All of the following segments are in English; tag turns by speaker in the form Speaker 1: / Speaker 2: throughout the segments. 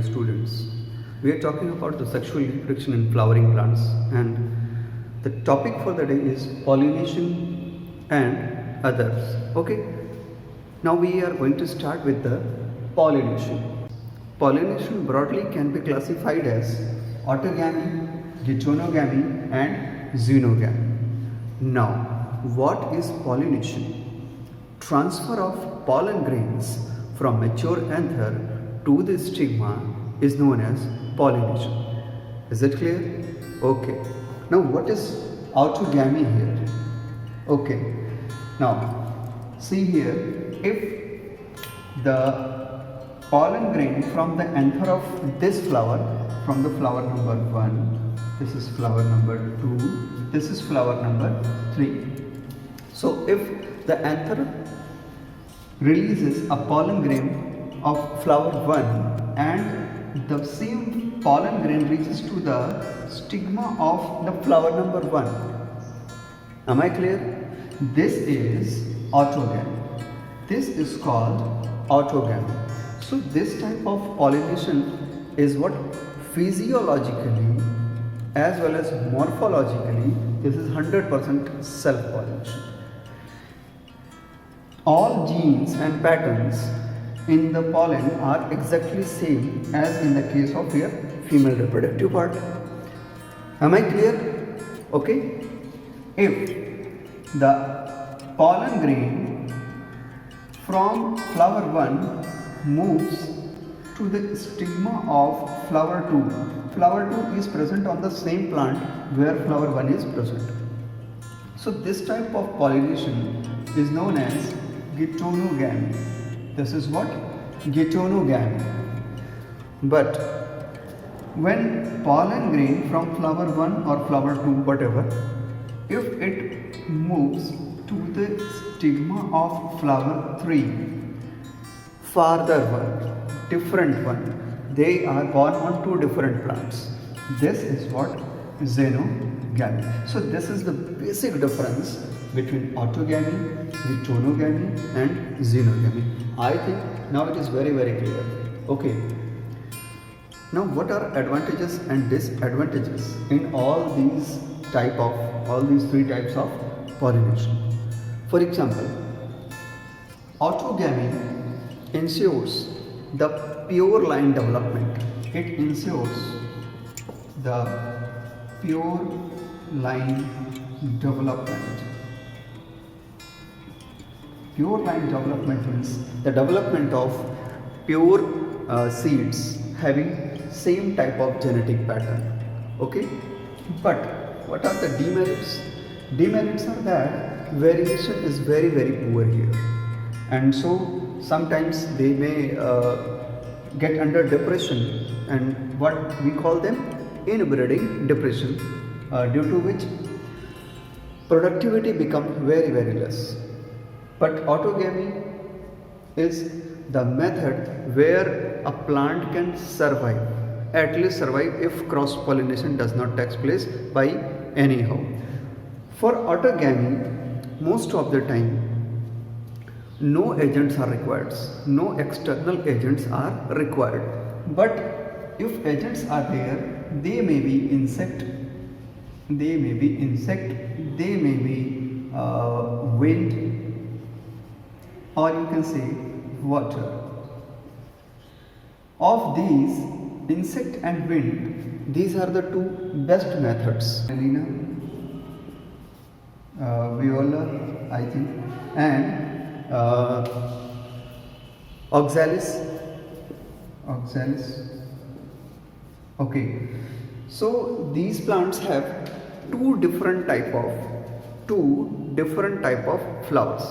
Speaker 1: dear students. We are talking about the sexual reproduction in flowering plants, and the topic for the day is pollination and others. Okay, now we are going to start with the pollination. Pollination broadly can be classified as autogamy, dichonogamy, and xenogamy. Now, what is pollination? Transfer of pollen grains from mature anther to the stigma is known as pollination. Is it clear? Okay. Now, what is autogamy here? Okay. Now, see here, if the pollen grain from the anther of this flower, from the flower number 1, this is flower number 2, this is flower number 3. So, if the anther releases a pollen grain of flower 1 and the same pollen grain reaches to the stigma of the flower number 1. Am I clear? This is autogamy. This is called autogamy. So this type of pollination is what physiologically as well as morphologically, this is 100% self-pollination. All genes and patterns in the pollen are exactly same as in the case of your female reproductive part. Am I clear? Okay. If the pollen grain from flower 1 moves to the stigma of flower 2, flower 2 is present on the same plant where flower 1 is present. So this type of pollination is known as dichonogamy. This is what? Dichonogamy. But when pollen grain from flower 1 or flower 2, whatever, if it moves to the stigma of flower 3, farther one, different one, they are born on two different plants. This is what? Xenogamy. So this is the basic difference between autogamy, dichonogamy and xenogamy. I think now it is very clear. Okay. Now what are advantages and disadvantages in all these three types of pollination? For example, autogamy ensures the pure line development. It ensures the pure line development. Pure line development means the development of pure seeds having same type of genetic pattern. Okay, but what are the demerits? Demerits are that variation is very poor here, and so sometimes they may get under depression, and what we call them inbreeding depression, due to which productivity becomes very less. But autogamy is the method where a plant can survive, at least survive if cross pollination does not take place by anyhow. For autogamy, most of the time no agents are required, no external agents are required. But if agents are there, they may be insect, they may be wind, or you can say water. Of these, insect and wind, these are the two best methods. Melina, viola, I think, and oxalis. Okay, so these plants have two different type of flowers: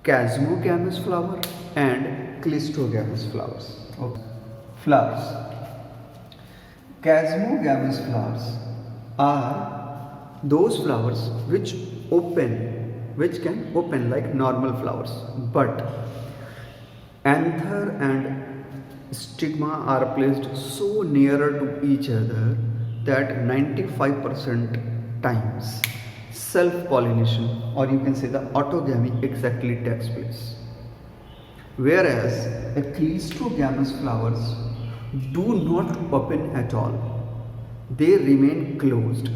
Speaker 1: chasmogamous flower and clistogamous flowers. Okay. Flowers. Chasmogamous flowers are those flowers which can open like normal flowers, but anther and stigma are placed so nearer to each other that 95% times self-pollination, or you can say the autogamy, exactly takes place. Whereas the clistogamous flowers do not open at all, they remain closed.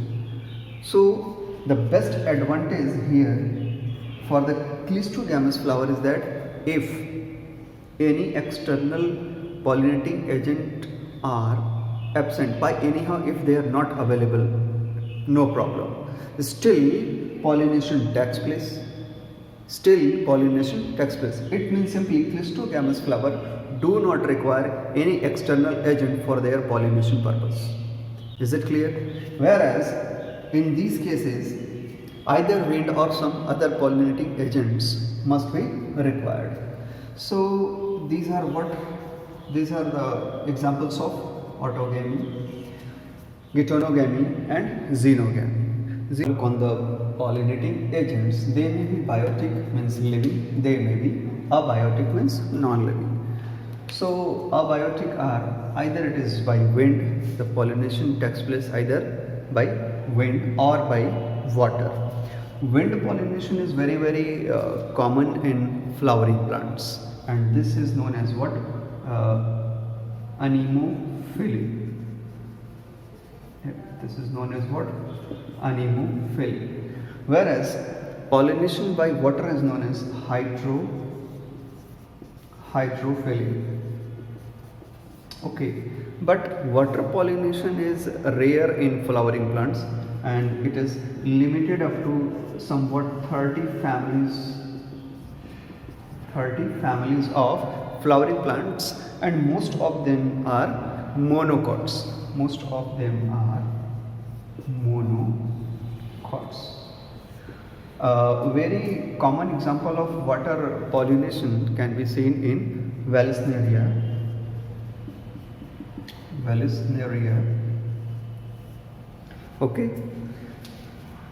Speaker 1: So the best advantage here for the Clistogamous flower is that if any external pollinating agent are absent, by anyhow if they are not available, no problem, still pollination takes place. It means simply Clistogamous flower do not require any external agent for their pollination purpose. Is it clear? Whereas in these cases either wind or some other pollinating agents must be required. So these are the examples of autogamy, geitonogamy and xenogamy. On the pollinating agents, they may be biotic, means living, they may be abiotic, means non-living. So abiotic are either it is by wind, the pollination takes place either by wind or by water. Wind pollination is very common in flowering plants, and this is known as what? Anemophily. This is known as what? Anemophily. Whereas pollination by water is known as hydrophily. Okay, but water pollination is rare in flowering plants, and it is limited up to somewhat 30 families of flowering plants, and most of them are monocots. Very common example of water pollination can be seen in Vallisneria. Okay,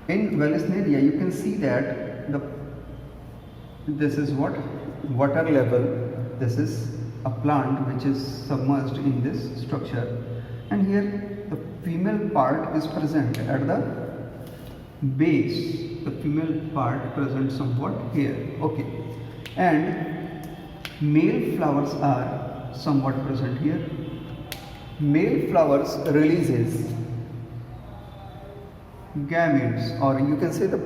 Speaker 1: in Vallisneria you can see that this is what? Water level. This is a plant which is submerged in this structure, and here the female part is present at the base. The female part present somewhat here. Okay, and male flowers are somewhat present here. Male flowers releases gametes, or you can say the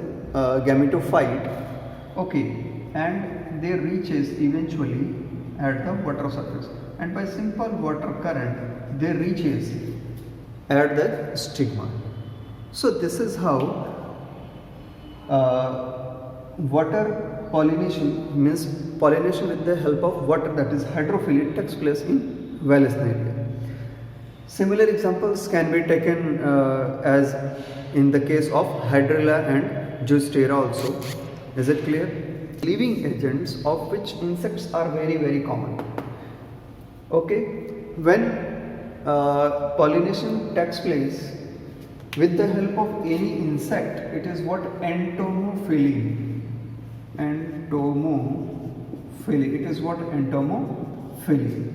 Speaker 1: gametophyte. Okay, and they reaches eventually at the water surface, and by simple water current they reaches at the stigma. So this is how water pollination, means pollination with the help of water, that is hydrophily, takes place in Vallisneria. Similar examples can be taken as in the case of Hydrilla and Zoystera also. Is it clear? Living agents of which insects are very common. Okay, when pollination takes place with the help of any insect, it is what? Entomophily. It is what? Entomophily.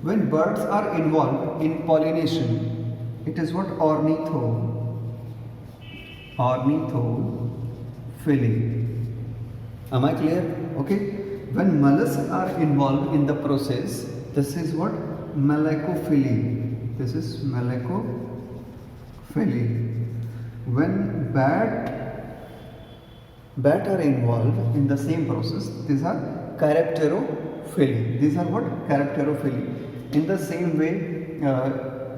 Speaker 1: When birds are involved in pollination, it is what? Ornithophily. Am I clear? Okay. When mollusks are involved in the process, this is what? Malacophily. When bat are involved in the same process, these are Chiropterophily. These are what? Chiropterophily. In the same way,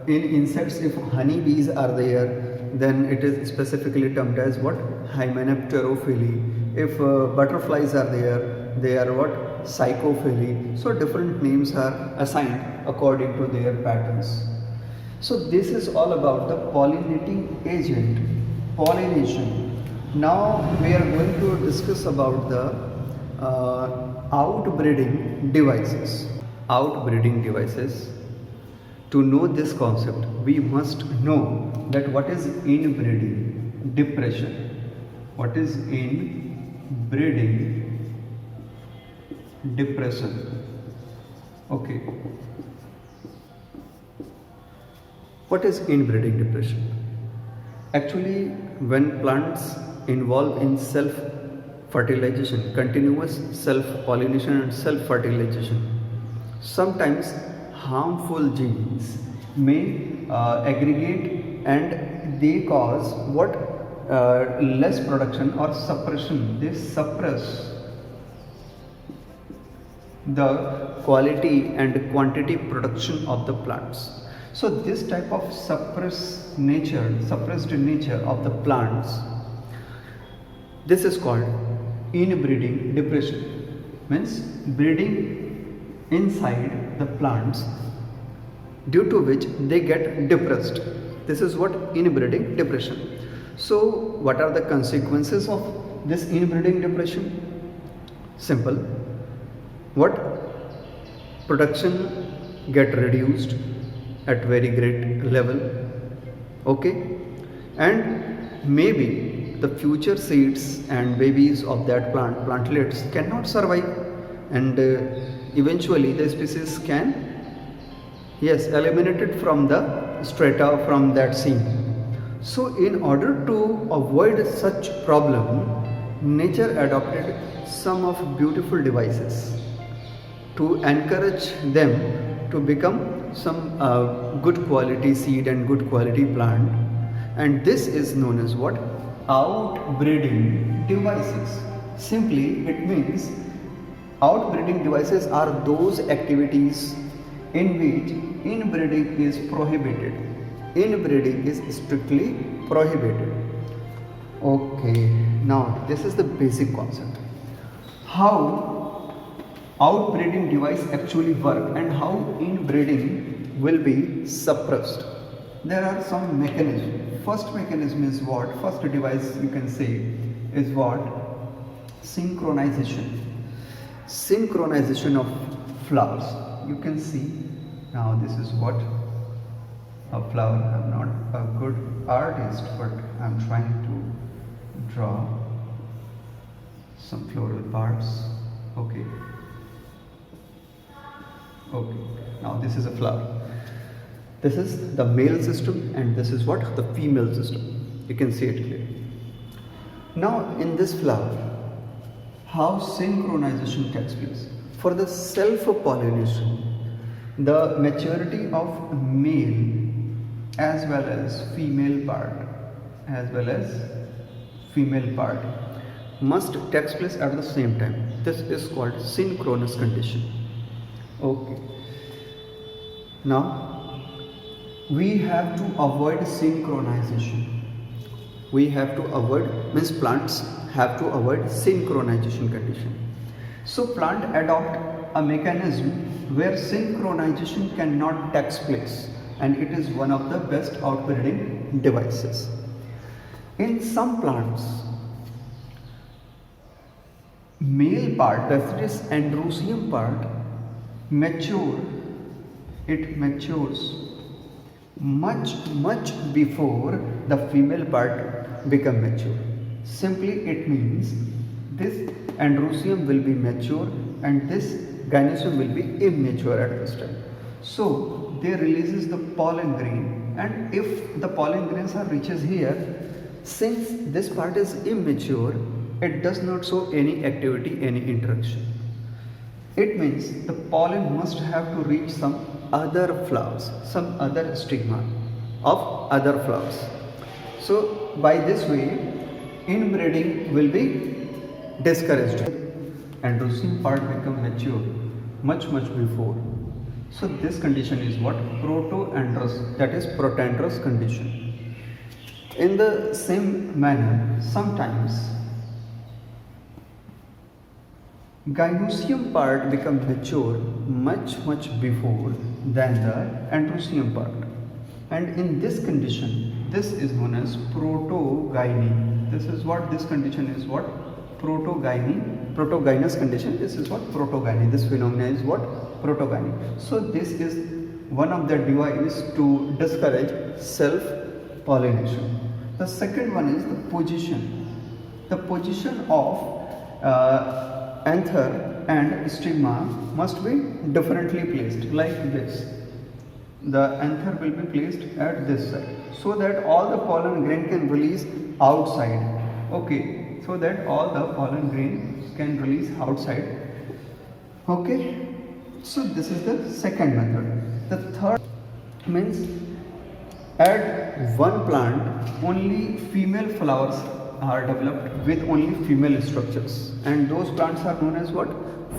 Speaker 1: in insects, if honeybees are there, then it is specifically termed as what? Hymenopterophily. If butterflies are there, they are what? Psychophily. So different names are assigned according to their patterns. So this is all about the pollinating agent, pollination. Now we are going to discuss about the outbreeding devices. To know this concept, we must know that what is inbreeding depression. What is inbreeding depression? Okay. What is inbreeding depression? Actually, when plants involve in self-fertilization, continuous self-pollination and self-fertilization, sometimes harmful genes may aggregate and they cause what less production or suppression. They suppress the quality and quantity production of the plants. So this type of suppressed nature of the plants, this is called inbreeding depression. Means breeding inside the plants, due to which they get depressed. This is what inbreeding depression. So what are the consequences of this inbreeding depression? Simple. What? Production get reduced at very great level. Okay, and maybe the future seeds and babies of that plantlets cannot survive, and eventually the species can eliminated from the strata from that scene. So in order to avoid such problem, nature adopted some of beautiful devices to encourage them to become some good quality seed and good quality plant, and this is known as what? Outbreeding devices. Simply it means outbreeding devices are those activities in which inbreeding is prohibited. Inbreeding is strictly prohibited. Okay, now this is the basic concept. How outbreeding device actually work and how inbreeding will be suppressed. There are some mechanisms. First mechanism is what? First device you can say is what? Synchronization. Synchronization of flowers. You can see now this is what? A flower. I'm not a good artist, but I'm trying to draw some floral parts. Okay. Okay, now this is a flower. This is the male system and this is what? The female system. You can see it clearly. Now in this flower, how synchronization takes place? For the self-pollination, the maturity of male as well as female part must takes place at the same time. This is called synchronous condition. Okay. Now we have to avoid synchronization. We have to avoid, means plants have to avoid synchronization condition. So plant adopt a mechanism where synchronization cannot take place, and it is one of the best outbreeding devices. In some plants, male part, that is androecium part, it matures much before the female part become mature. Simply it means this androecium will be mature and this gynoecium will be immature at this time. So they releases the pollen grain, and if the pollen grains are reaches here, since this part is immature, it does not show any activity, any interaction. It means the pollen must have to reach some other flowers, some other stigma of other flowers. So by this way, inbreeding will be discouraged. Androecium part become mature much before. So this condition is what? Proto-androus, that is protandrous condition. In the same manner, sometimes gynoecium part become mature much before than the androecium part, and in this condition, this is known as protogyny. This is what this condition is, what? Protogynous condition. This is what? Protogyny. This phenomenon is what? Protogyny. So this is one of the devices to discourage self-pollination. The second one is the position. The position of anther and stigma must be differently placed, like this. The anther will be placed at this side, so that all the pollen grain can release outside. Okay, so that all the pollen grain can release outside. Okay, So this is the second method. The third means at one plant only female flowers are developed with only female structures, and those plants are known as what?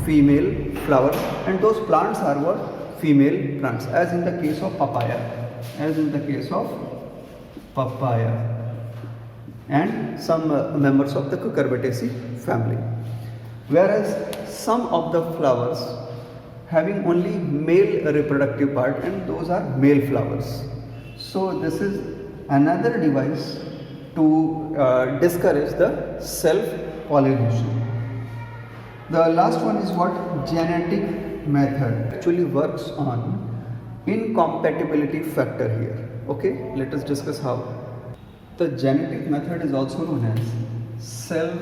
Speaker 1: Female flowers, and those plants are what? Female plants, as in the case of papaya, as in the case of papaya and some members of the Cucurbitaceae family. Whereas some of the flowers having only male reproductive part, and those are male flowers. So this is another device to discourage the self-pollination. The last one is what? Genetic method. Actually works on incompatibility factor here. Okay, let us discuss how. The genetic method is also known as self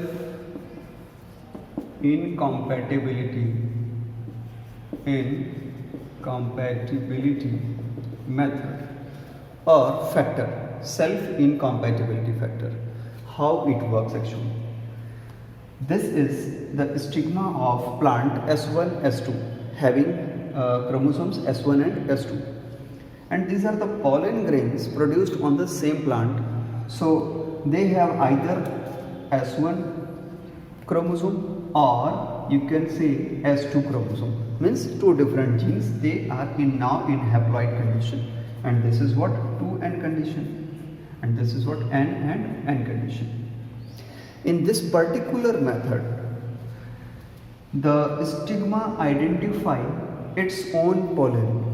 Speaker 1: incompatibility method or factor, self incompatibility factor. How it works actually? This is the stigma of plant S1 S2 having chromosomes S1 and S2, and these are the pollen grains produced on the same plant. So they have either S1 chromosome or you can say S2 chromosome, means two different genes. They are now in haploid condition, and this is what 2n condition, and this is what n and n condition. In this particular method, the stigma identify its own pollen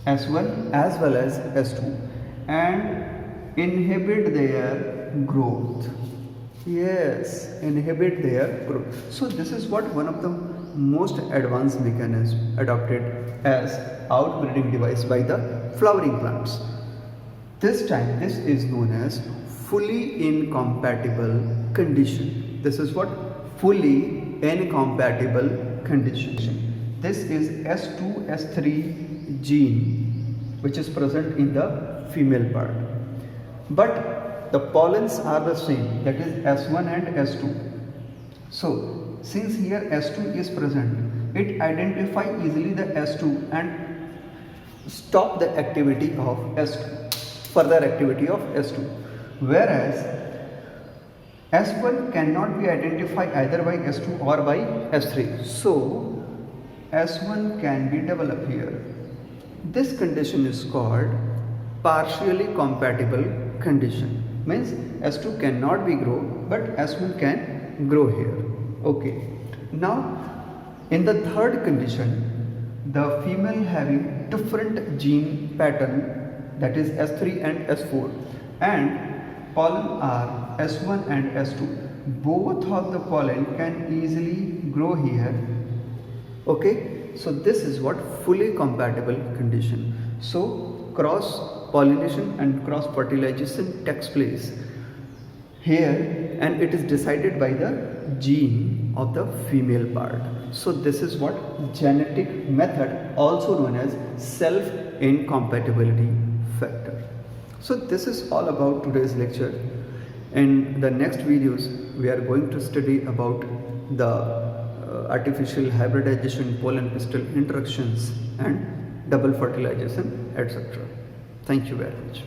Speaker 1: S1 as well as S2 and inhibit their growth. Yes, inhibit their growth. So this is what one of the most advanced mechanism adopted as outbreeding device by the flowering plants. This time this is known as fully incompatible condition. This is what? Fully incompatible condition. This is S2 S3 gene which is present in the female part, but the pollens are the same, that is S1 and S2. So since here S2 is present, it identify easily the S2 and stop the activity of S2, further activity of S2. Whereas S1 cannot be identified either by S2 or by S3. So S1 can be developed here. This condition is called partially compatible condition. Means S2 cannot be grow, but S1 can grow here. Okay. Now in the third condition, the female having different gene pattern, that is S3 and S4, and pollen are S1 and S2. Both of the pollen can easily grow here. Okay, so this is what fully compatible condition. So cross pollination and cross fertilization takes place here, and it is decided by the gene of the female part. So this is what genetic method, also known as self incompatibility factor. So this is all about today's lecture. In the next videos we are going to study about the artificial hybridization, pollen pistil interactions and double fertilization, etc. Thank you very much.